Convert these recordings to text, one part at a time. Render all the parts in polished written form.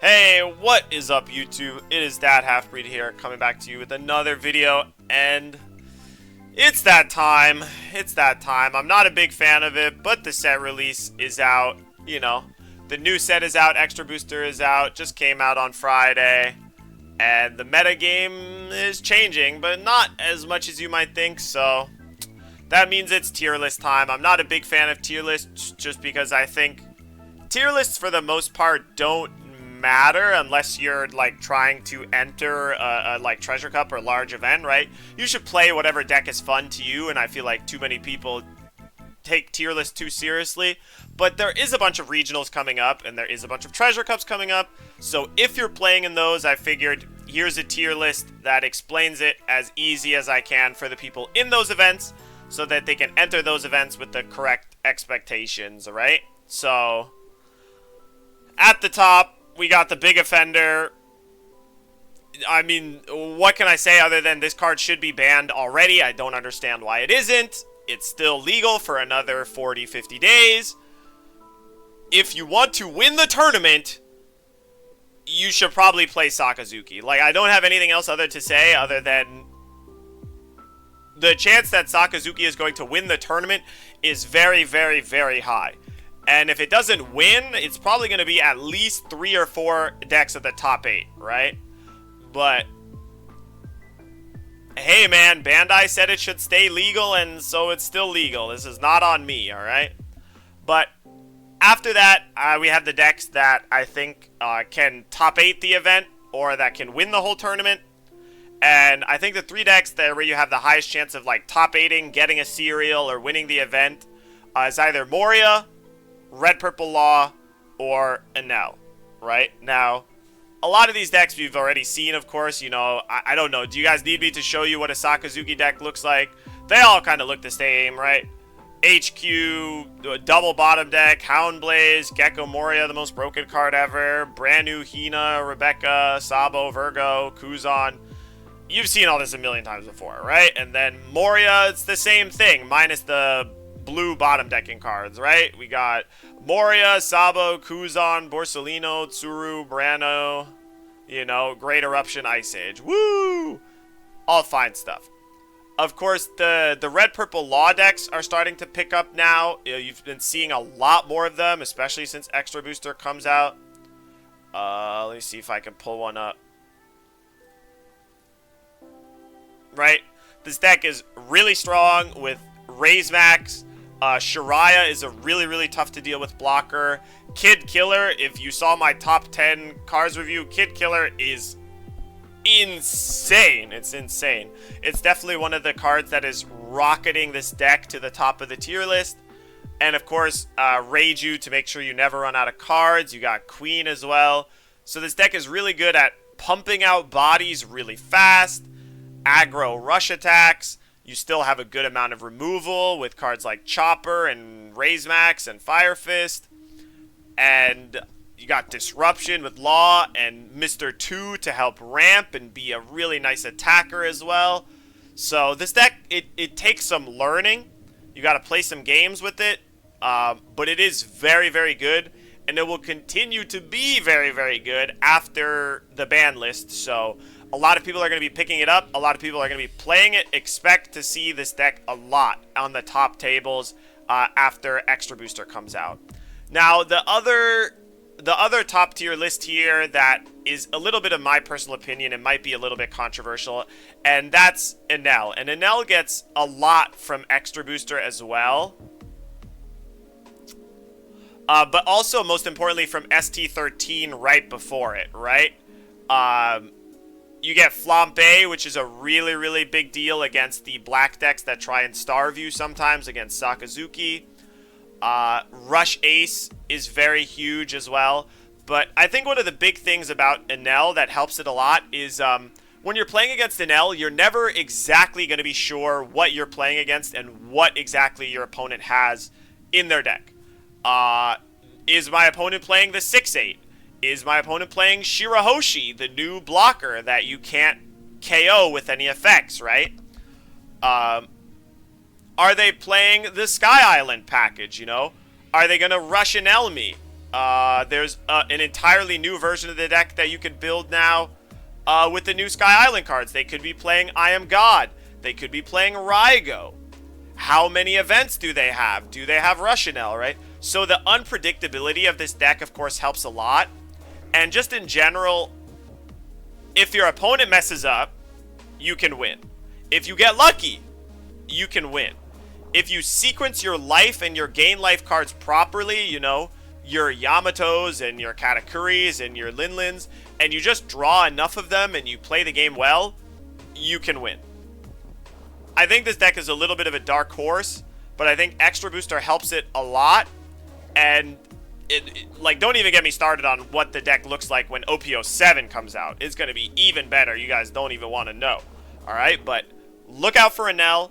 Hey, what is up YouTube? It is Dad Halfbreed here, coming back to you with another video, and it's that time. It's that time. I'm not a big fan of it, but the set release is out. You know, the new set is out, Extra Booster is out, just came out on Friday, and the meta game is changing, but not as much as you might think, so that means it's tier list time. I'm not a big fan of tier lists just because I think tier lists for the most part don't matter unless you're like trying to enter a like treasure cup or large event, right? You should play whatever deck is fun to you, and I feel like too many people take tier lists too seriously. But there is a bunch of regionals coming up, and there is a bunch of treasure cups coming up, so if you're playing in those, I figured here's a tier list that explains it as easy as I can for the people in those events so that they can enter those events with the correct expectations, right? So at the top, we got the big offender. I mean, what can I say other than this card should be banned already? I don't understand why it isn't. It's still legal for another 40, 50 days. If you want to win the tournament, you should probably play Sakazuki. Like, I don't have anything else other to say other than the chance that Sakazuki is going to win the tournament is very, very, very high. And if it doesn't win, it's probably going to be at least 3 or 4 decks at the top 8, right? But hey, man, Bandai said it should stay legal, and so it's still legal. This is not on me, all right? But after that, we have the decks that I think can top 8 the event or that can win the whole tournament. And I think the 3 decks that where you have the highest chance of like top 8ing, getting a serial, or winning the event is either Moria, Red Purple Law, or Enel, right? Now, a lot of these decks we've already seen, of course. You know, I don't know. Do you guys need me to show you what a Sakazuki deck looks like? They all kind of look the same, right? HQ, double bottom deck, Houndblaze, Gecko Moria, the most broken card ever, brand new Hina, Rebecca, Sabo, Virgo, Kuzan. You've seen all this a million times before, right? And then Moria, it's the same thing, minus the blue bottom decking cards, right? We got Moria, Sabo, Kuzan, Borsalino, Tsuru, Brano, you know, Great Eruption, Ice Age. Woo! All fine stuff. Of course, the red purple law decks are starting to pick up now. You've been seeing a lot more of them, especially since Extra Booster comes out. Let me see if I can pull one up. Right? This deck is really strong with Raise Max. Shiraya is a really, really tough to deal with blocker. Kid Killer, if you saw my top 10 cards review, Kid Killer is insane. It's insane. It's definitely one of the cards that is rocketing this deck to the top of the tier list. And of course, Reiju to make sure you never run out of cards. You got Queen as well. So this deck is really good at pumping out bodies really fast, aggro rush attacks. You still have a good amount of removal with cards like Chopper and Raise Max and Fire Fist. And you got Disruption with Law and Mr. 2 to help ramp and be a really nice attacker as well. So this deck, it takes some learning. You got to play some games with it. But it is very, very good. And it will continue to be very, very good after the ban list. So a lot of people are going to be picking it up. A lot of people are going to be playing it. Expect to see this deck a lot on the top tables after Extra Booster comes out. Now, the other top tier list here that is a little bit of my personal opinion and might be a little bit controversial, and that's Enel. And Enel gets a lot from Extra Booster as well. But also, most importantly, from ST13 right before it, right? You get Flambe, which is a really, really big deal against the black decks that try and starve you sometimes against Sakazuki. Rush Ace is very huge as well. But I think one of the big things about Enel that helps it a lot is when you're playing against Enel, you're never exactly going to be sure what you're playing against and what exactly your opponent has in their deck. Is my opponent playing the 6/8? Is my opponent playing Shirahoshi, the new blocker that you can't KO with any effects, right? Are they playing the Sky Island package, you know? Are they going to rush an Elmi? There's an entirely new version of the deck that you can build now with the new Sky Island cards. They could be playing I Am God. They could be playing Rygo. How many events do they have? Do they have Rushanel, right? So the unpredictability of this deck, of course, helps a lot. And just in general, if your opponent messes up, you can win. If you get lucky, you can win. If you sequence your life and your gain life cards properly, you know, your Yamatos and your Katakuris and your Linlins, and you just draw enough of them and you play the game well, you can win. I think this deck is a little bit of a dark horse, but I think Extra Booster helps it a lot. And like, don't even get me started on what the deck looks like when OPO 7 comes out. It's going to be even better. You guys don't even want to know. All right, but look out for Enel.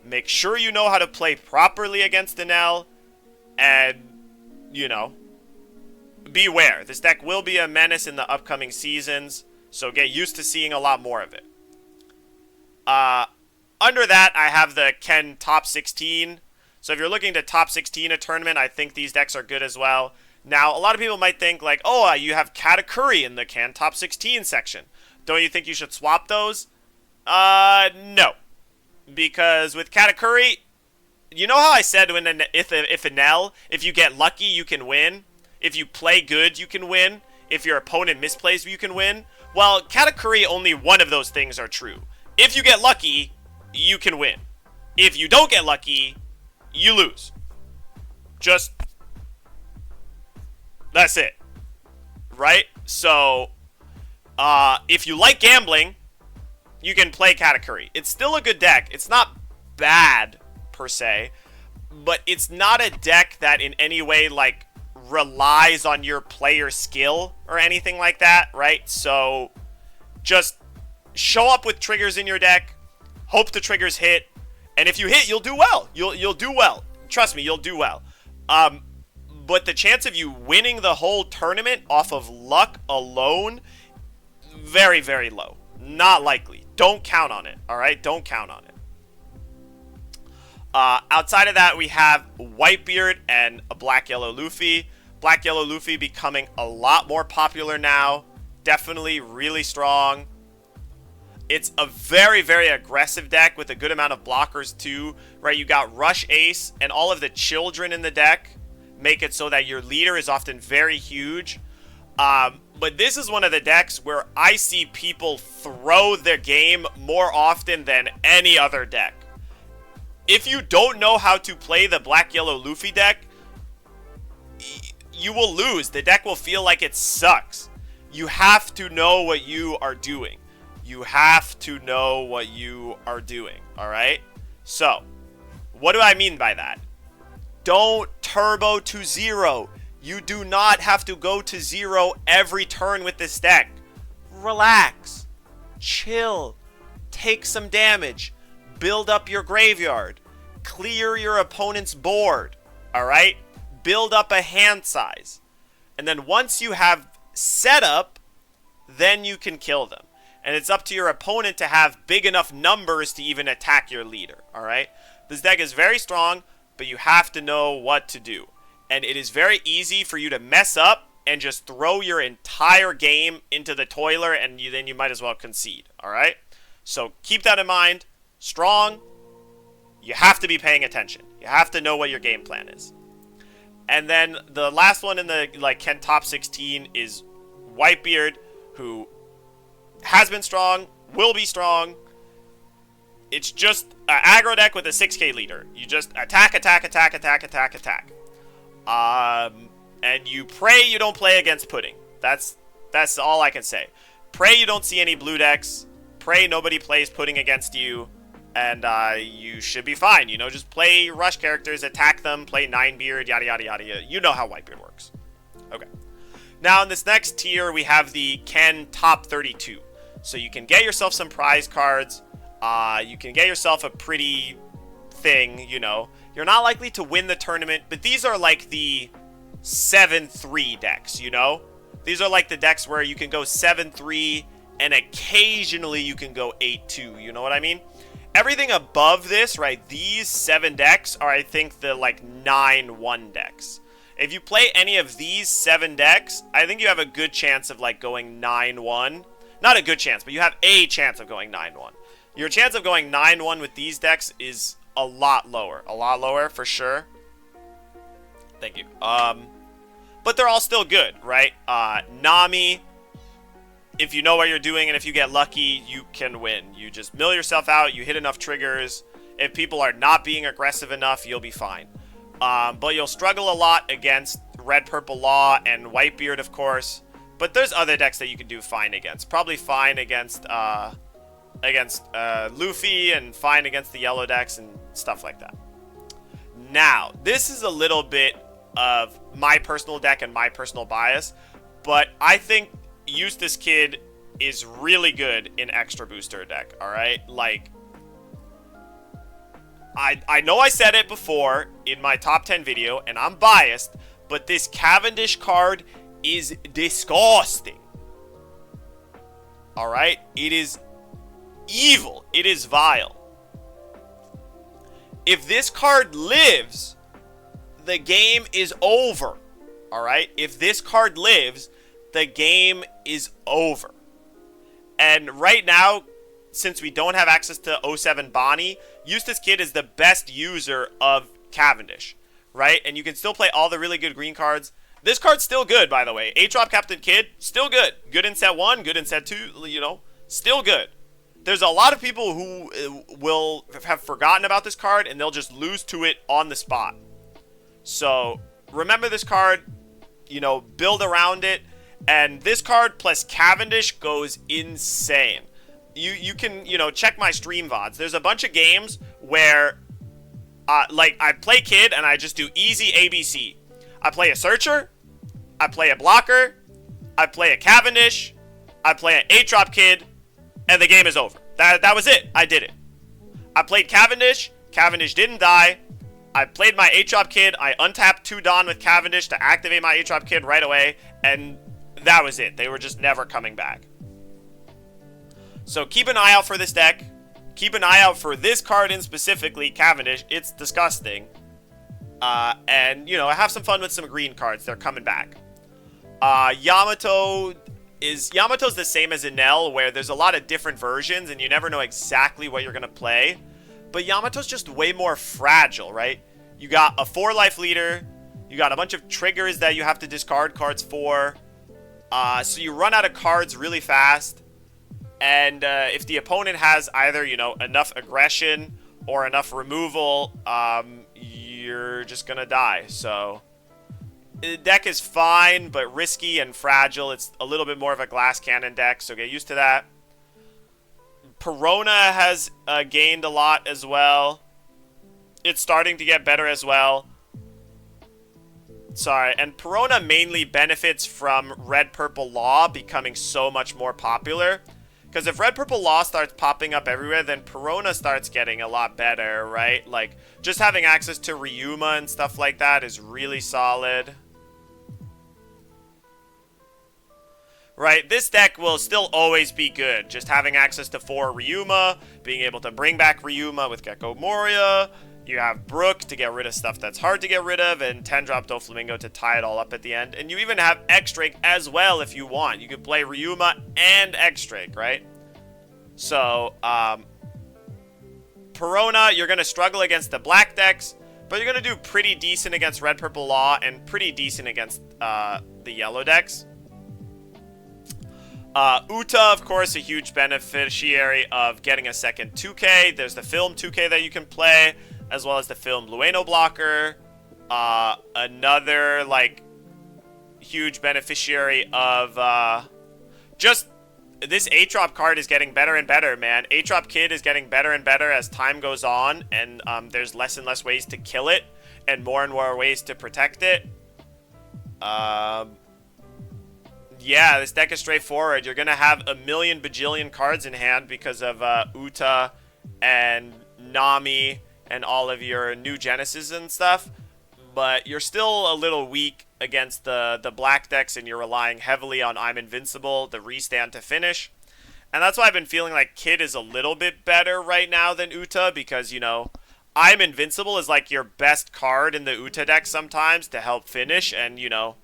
Make sure you know how to play properly against Enel. And, you know, beware. This deck will be a menace in the upcoming seasons, so get used to seeing a lot more of it. Under that, I have the Ken Top 16. So if you're looking to Top 16 a tournament, I think these decks are good as well. Now, a lot of people might think, like, oh, you have Katakuri in the Ken Top 16 section. Don't you think you should swap those? No. Because with Katakuri, you know how I said when if Enel, if you get lucky, you can win? If you play good, you can win? If your opponent misplays, you can win? Well, Katakuri, only one of those things are true. If you get lucky, you can win. If you don't get lucky, you lose. Just, that's it. Right? So, if you like gambling, you can play Katakuri. It's still a good deck. It's not bad, per se, but it's not a deck that in any way, like, relies on your player skill or anything like that, right? So, just show up with triggers in your deck, hope the triggers hit, and if you hit, you'll do well. You'll do well. Trust me, you'll do well. But the chance of you winning the whole tournament off of luck alone, very, very low. Not likely. Don't count on it, all right? Don't count on it. Outside of that, we have Whitebeard and a Black-Yellow Luffy. Black-Yellow Luffy becoming a lot more popular now. Definitely really strong. It's a very, very aggressive deck with a good amount of blockers too, right? You got Rush Ace, and all of the children in the deck make it so that your leader is often very huge. But this is one of the decks where I see people throw their game more often than any other deck. If you don't know how to play the Black-Yellow Luffy deck, you will lose. The deck will feel like it sucks. You have to know what you are doing. You have to know what you are doing, all right? So, what do I mean by that? Don't turbo to 0. You do not have to go to 0 every turn with this deck. Relax. Chill. Take some damage. Build up your graveyard. Clear your opponent's board, all right? Build up a hand size. And then once you have setup, then you can kill them. And it's up to your opponent to have big enough numbers to even attack your leader, all right? This deck is very strong, but you have to know what to do. And it is very easy for you to mess up and just throw your entire game into the toiler, and then you might as well concede, all right? So keep that in mind. Strong. You have to be paying attention. You have to know what your game plan is. And then the last one in the Ken Top 16 is Whitebeard, who has been strong, will be strong. It's just an aggro deck with a 6k leader. You just attack, attack, attack, attack, attack, attack. And you pray you don't play against Pudding. That's all I can say. Pray you don't see any blue decks. Pray nobody plays Pudding against you. And you should be fine. You know, just play rush characters, attack them, play Ninebeard, yada, yada, yada. You know how Whitebeard works. Okay. Now, in this next tier, we have the Ken Top 32. So you can get yourself some prize cards. You can get yourself a pretty thing, you know. You're not likely to win the tournament, but these are like the 7-3 decks, you know? These are like the decks where you can go 7-3, and occasionally you can go 8-2, you know what I mean? Everything above this, right, these 7 decks are, I think, the, like, 9-1 decks. If you play any of these 7 decks, I think you have a good chance of like going 9-1. Not a good chance, but you have a chance of going 9-1. Your chance of going 9-1 with these decks is a lot lower. A lot lower for sure. Thank you. But they're all still good, right? Nami, if you know what you're doing and if you get lucky, you can win. You just mill yourself out, you hit enough triggers. If people are not being aggressive enough, you'll be fine. But you'll struggle a lot against Red Purple Law and Whitebeard, of course. But there's other decks that you can do fine against. Probably fine against Luffy and fine against the yellow decks and stuff like that. Now, this is a little bit of my personal deck and my personal bias, but I think Eustace Kid is really good in Extra Booster deck, alright? Like, I know I said it before in my top 10 video, and I'm biased, but this Cavendish card is disgusting. Alright? It is evil. It is vile. If this card lives, the game is over. Alright? If this card lives, the game is over. And right now, since we don't have access to 07 Bonnie, Eustace Kid is the best user of Cavendish. Right? And you can still play all the really good green cards. This card's still good, by the way. 8-drop Captain Kid, still good. Good in set 1, good in set 2, you know, still good. There's a lot of people who will have forgotten about this card, and they'll just lose to it on the spot. So, remember this card, you know, build around it, and this card plus Cavendish goes insane. You can, you know, check my stream VODs. There's a bunch of games where, like, I play Kid, and I just do easy ABC. I play a Searcher, I play a Blocker, I play a Cavendish, I play an 8-drop Kid, and the game is over. That was it. I did it. I played Cavendish. Cavendish didn't die. I played my 8-drop Kid. I untapped 2 Dawn with Cavendish to activate my 8-drop Kid right away, and that was it. They were just never coming back. So keep an eye out for this deck. Keep an eye out for this card in specifically, Cavendish. It's disgusting. And, you know, have some fun with some green cards. They're coming back. Yamato's the same as Enel, where there's a lot of different versions, and you never know exactly what you're going to play. But Yamato's just way more fragile, right? You got a 4-life leader. You got a bunch of triggers that you have to discard cards for. So you run out of cards really fast. And if the opponent has either, you know, enough aggression or enough removal, you're just going to die. So the deck is fine, but risky and fragile. It's a little bit more of a glass cannon deck, so get used to that. Perona has gained a lot as well. It's starting to get better as well. Sorry, and Perona mainly benefits from Red Purple Law becoming so much more popular. Because if Red Purple Law starts popping up everywhere, then Perona starts getting a lot better, right? Like, just having access to Ryuma and stuff like that is really solid. Right, this deck will still always be good. Just having access to 4 Ryuma, being able to bring back Ryuma with Gecko Moria. You have Brook to get rid of stuff that's hard to get rid of, and 10-drop Doflamingo to tie it all up at the end. And you even have X-Drake as well if you want. You could play Ryuma and X-Drake, right? So, Perona, you're going to struggle against the black decks, but you're going to do pretty decent against Red Purple Law and pretty decent against the yellow decks. Uta, of course, a huge beneficiary of getting a second 2K. There's the Film 2K that you can play, as well as the Film Blueno blocker. Another, like, huge beneficiary of, just, this 8-drop card is getting better and better, man. 8-drop Kid is getting better and better as time goes on, and, there's less and less ways to kill it, and more ways to protect it. Yeah, this deck is straightforward. You're going to have a million bajillion cards in hand because of Uta and Nami and all of your new Genesis and stuff. But you're still a little weak against the black decks, and you're relying heavily on I'm Invincible, the restand to finish. And that's why I've been feeling like Kid is a little bit better right now than Uta because, you know, I'm Invincible is like your best card in the Uta deck sometimes to help finish, and you know,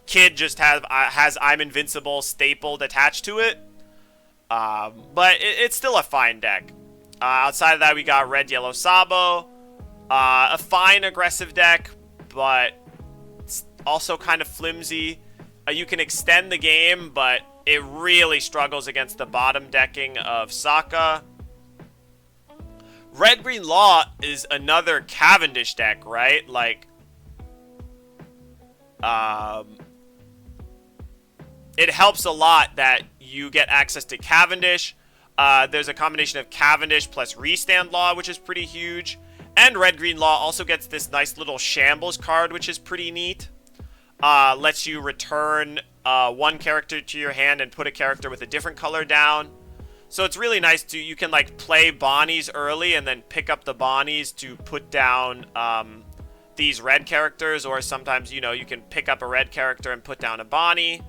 Kid just has I'm Invincible stapled attached to it. But it's still a fine deck. Outside of that, we got Red Yellow Sabo, a fine aggressive deck, but it's also kind of flimsy. You can extend the game, but it really struggles against the bottom decking of Sokka. Red Green Law is another Cavendish deck, right? Like, it helps a lot that you get access to Cavendish. There's a combination of Cavendish plus Restand Law, which is pretty huge. And Red Green Law also gets this nice little Shambles card, which is pretty neat. Lets you return one character to your hand and put a character with a different color down. So it's really nice to, you can like play Bonnies early and then pick up the Bonnies to put down these red characters, or sometimes, you know, you can pick up a red character and put down a Bonnie.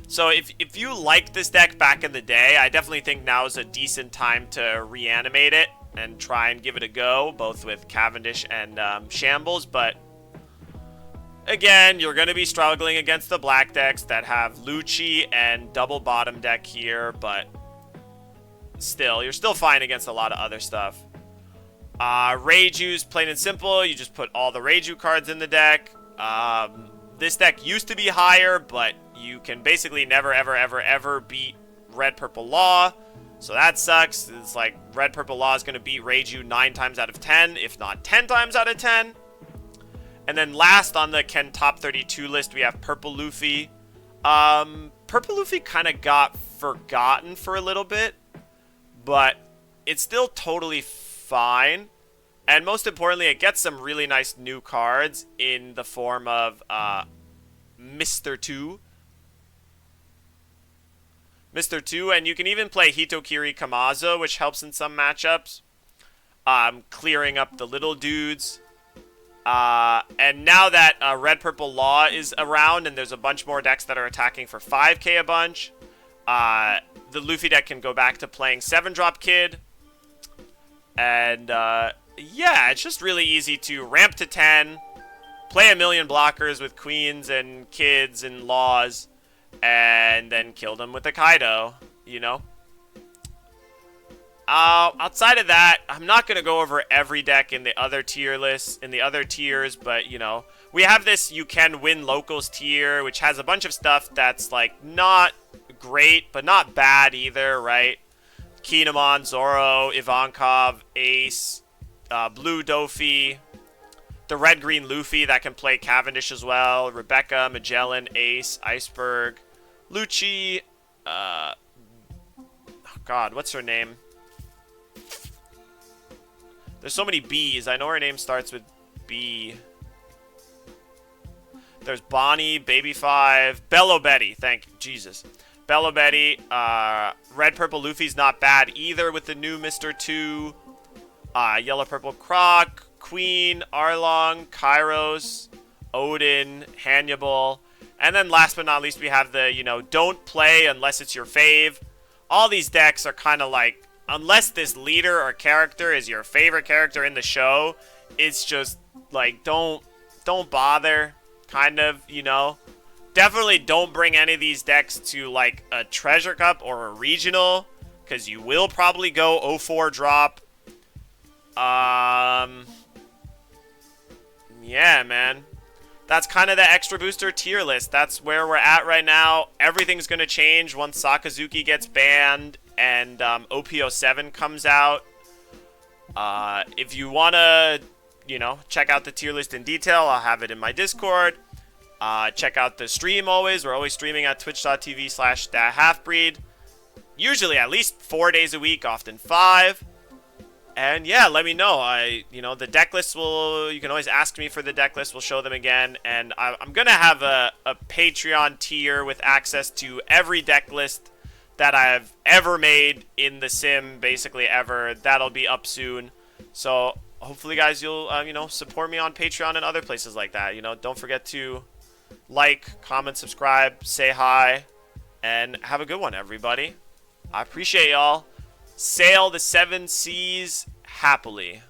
So if you liked this deck back in the day, I definitely think now is a decent time to reanimate it and try and give it a go, both with Cavendish and Shambles. But again, you're going to be struggling against the black decks that have Lucci and double bottom deck here, but still, you're still fine against a lot of other stuff. Reiju's plain and simple. You just put all the Reiju cards in the deck. This deck used to be higher, but you can basically never, ever, ever, ever beat Red Purple Law. So that sucks. It's like Red Purple Law is going to beat Reiju 9 times out of 10, if not 10 times out of 10. And then last on the Ken Top 32 list, we have Purple Luffy. Purple Luffy kind of got forgotten for a little bit, but it's still totally fine. And most importantly, it gets some really nice new cards in the form of Mr. 2. Mr. 2, and you can even play Hitokiri Kamazo, which helps in some matchups. Clearing up the little dudes. And now that Red Purple Law is around and there's a bunch more decks that are attacking for 5k a bunch, the Luffy deck can go back to playing 7-drop Kid. And yeah, it's just really easy to ramp to 10, play a million blockers with Queens and Kids and Laws, and then kill them with a Kaido, you know? Outside of that, I'm not going to go over every deck in the other tier lists, in the other tiers, but, you know, we have this You Can Win Locals tier, which has a bunch of stuff that's, like, not great, but not bad either, right? Kinemon, Zoro, Ivankov, Ace, Blue Dofi, the Red-Green Luffy that can play Cavendish as well, Rebecca, Magellan, Ace, Iceberg, Lucci, oh god, what's her name? There's so many B's. I know her name starts with B. There's Bonnie, Baby 5, Bello Betty. Thank you. Jesus. Bello Betty. Red Purple Luffy's not bad either with the new Mr. 2. Yellow Purple Croc, Queen, Arlong, Kairos, Odin, Hannibal. And then last but not least, we have the, you know, don't play unless it's your fave. All these decks are kind of like, unless this leader or character is your favorite character in the show, it's just, like, don't bother, kind of, you know. Definitely don't bring any of these decks to, like, a Treasure Cup or a Regional, because you will probably go 0-4 drop. Yeah, man. That's kind of the Extra Booster tier list. That's where we're at right now. Everything's going to change once Sakazuki gets banned and OP07 comes out. If you want to, you know, check out the tier list in detail, I'll have it in my Discord. Check out the stream always. We're always streaming at twitch.tv/thathalfbreed. Usually at least 4 days a week, often 5. And yeah, let me know. You know, the deck list you can always ask me for the deck list. We'll show them again. And I'm going to have a Patreon tier with access to every deck list that I've ever made in the sim, basically ever. That'll be up soon. So hopefully, guys, you'll, you know, support me on Patreon and other places like that. You know, don't forget to like, comment, subscribe, say hi, and have a good one, everybody. I appreciate y'all. sail the seven seas happily.